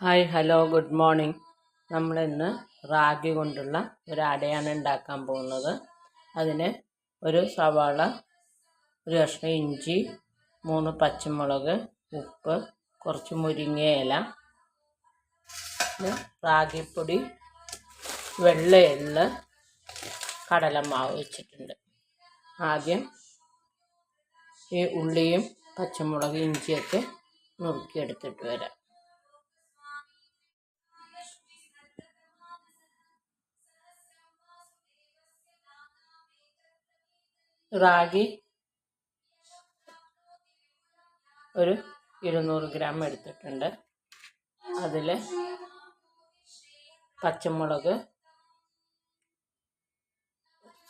Hi hello good morning. നമ്മളിന്ന് റാഗി കൊണ്ടുള്ള ഒരു അടയാണ് ഉണ്ടാക്കാൻ പോകുന്നത്. അതിന് ഒരു സവാള, ഒരു കഷ്ണം ഇഞ്ചി, 3 പച്ചമുളക്, ഉപ്പ്, കുറച്ച് മുരിങ്ങയില, റാഗിപ്പൊടി, വെള്ള എള്ള്, കടലമാവ് വെച്ചിട്ടുണ്ട്. ആദ്യം ഈ ഉള്ളിയും പച്ചമുളക് ഇഞ്ചിയൊക്കെ നുറുക്കിയെടുത്തിട്ട് വരാം. റാഗി ഒരു 200 ഗ്രാം എടുത്തിട്ടുണ്ട്. അതിൽ പച്ചമുളക്,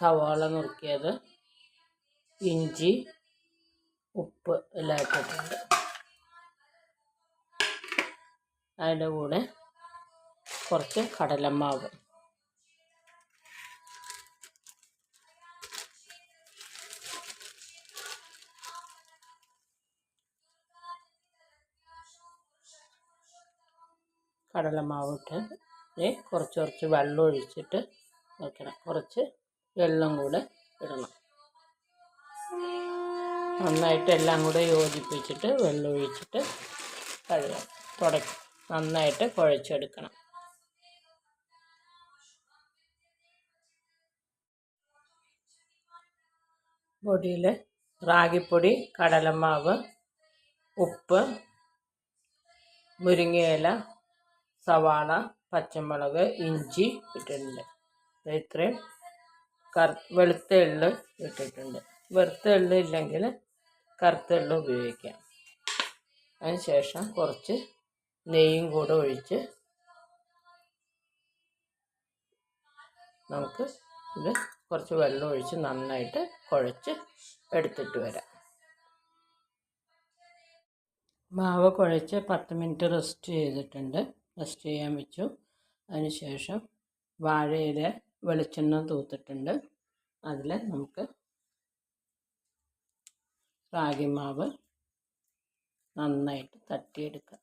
സവാള നുറുക്കിയത്, ഇഞ്ചി, ഉപ്പ് എല്ലാം ഇട്ടിട്ടുണ്ട്. അതിൻ്റെ കൂടെ കുറച്ച് കടലമാവ്, ഇട്ട് കുറച്ച് വെള്ളം ഒഴിച്ചിട്ട് വെക്കണം. കുറച്ച് വെള്ളം കൂടെ ഇടണം. നന്നായിട്ട് എല്ലാം കൂടെ യോജിപ്പിച്ചിട്ട് വെള്ളം ഒഴിച്ചിട്ട് നന്നായിട്ട് കുഴച്ചെടുക്കണം. പൊടിയിൽ റാഗിപ്പൊടി, കടലമാവ്, ഉപ്പ്, മുരിങ്ങയില, സവാള, പച്ചമുളക്, ഇഞ്ചി ഇട്ടിട്ടുണ്ട്. ഇത്രയും വെളുത്ത എള്ള് ഇട്ടിട്ടുണ്ട്. വെളുത്ത എള്ള് ഇല്ലെങ്കിൽ കറുത്ത എള്ള് ഉപയോഗിക്കാം. അതിന് ശേഷം കുറച്ച് നെയ്യും കൂടെ ഒഴിച്ച് നമുക്ക് ഇത് കുറച്ച് വെള്ളം ഒഴിച്ച് നന്നായിട്ട് കുഴച്ച് എടുത്തിട്ട് വരാം. മാവ് കുഴച്ച് 10 മിനിറ്റ് റെസ്റ്റ് ചെയ്യാൻ വെച്ചു. അതിന് ശേഷം വാഴയില വെളിച്ചെണ്ണ തൂത്തിട്ടുണ്ട്. അതിൽ നമുക്ക് റാഗി മാവ് നന്നായിട്ട് തട്ടിയെടുക്കാം.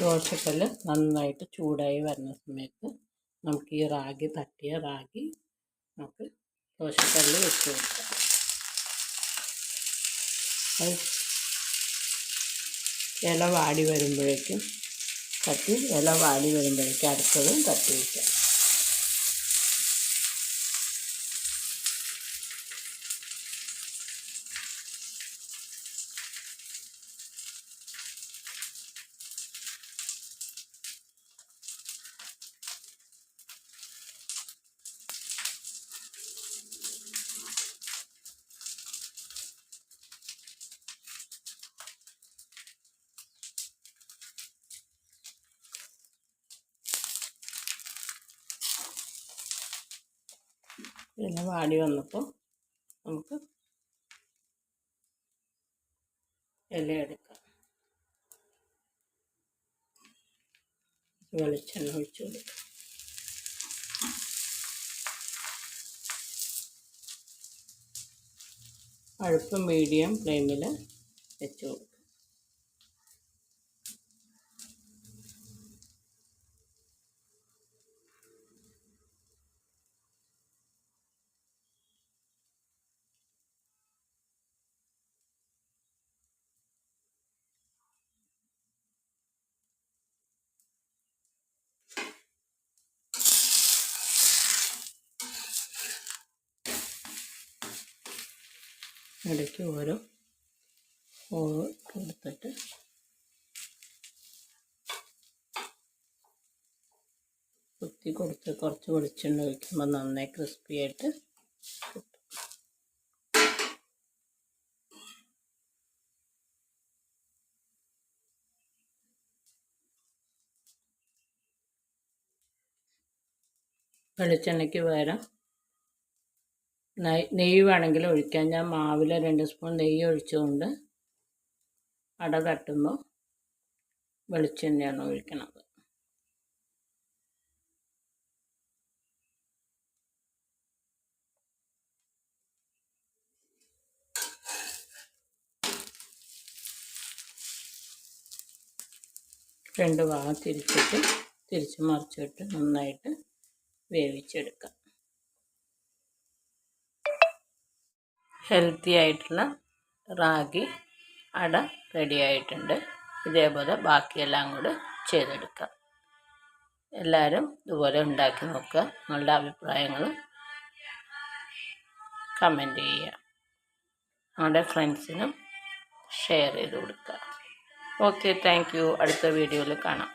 ദോശക്കല്ല് നന്നായിട്ട് ചൂടായി വരുന്ന സമയത്ത് നമുക്ക് ഈ തട്ടിയ റാഗി നമുക്ക് ദോശക്കല്ല് വെച്ച് കൊടുക്കാം. ഇല വാടി വരുമ്പോഴേക്കും അടുത്തതും തട്ടി വയ്ക്കാം. പിന്നെ വാടി വന്നപ്പോൾ നമുക്ക് ഇല എടുക്കാം. വെളിച്ചെണ്ണ ഒഴിച്ച് കൊടുക്കാം. അടുപ്പ് മീഡിയം ഫ്ലെയിമിൽ വെച്ച് കൊടുക്കാം. ഇടയ്ക്ക് ഓരോ കൊടുത്തിട്ട് കുത്തി കൊടുത്ത് കുറച്ച് വെളിച്ചെണ്ണ ഒഴിക്കുമ്പോൾ നന്നായി ക്രിസ്പി ആയിട്ട് കിട്ടും. വെളിച്ചെണ്ണയ്ക്ക് പകരം നെയ്യ് വേണമെങ്കിൽ ഒഴിക്കാം. ഞാൻ മാവിൽ 2 സ്പൂൺ നെയ്യ് ഒഴിച്ചുകൊണ്ട് അട തട്ടുമ്പോൾ വെളിച്ചെണ്ണയാണ് ഒഴിക്കണത്. രണ്ട് ഭാഗം തിരിച്ച് മറിച്ചിട്ട് നന്നായിട്ട് വേവിച്ചെടുക്കാം. ഹെൽത്തി ആയിട്ടുള്ള റാഗി അട റെഡി ആയിട്ടുണ്ട്. ഇതേപോലെ ബാക്കിയെല്ലാം കൂടെ ചെയ്തെടുക്കാം. എല്ലാവരും ഇതുപോലെ ഉണ്ടാക്കി നോക്കുക. നിങ്ങളുടെ അഭിപ്രായങ്ങൾ കമൻറ്റ് ചെയ്യുക. നിങ്ങളുടെ ഫ്രണ്ട്സിനും ഷെയർ ചെയ്ത് കൊടുക്കുക. Okay, thank you. അടുത്ത വീഡിയോയിൽ കാണാം.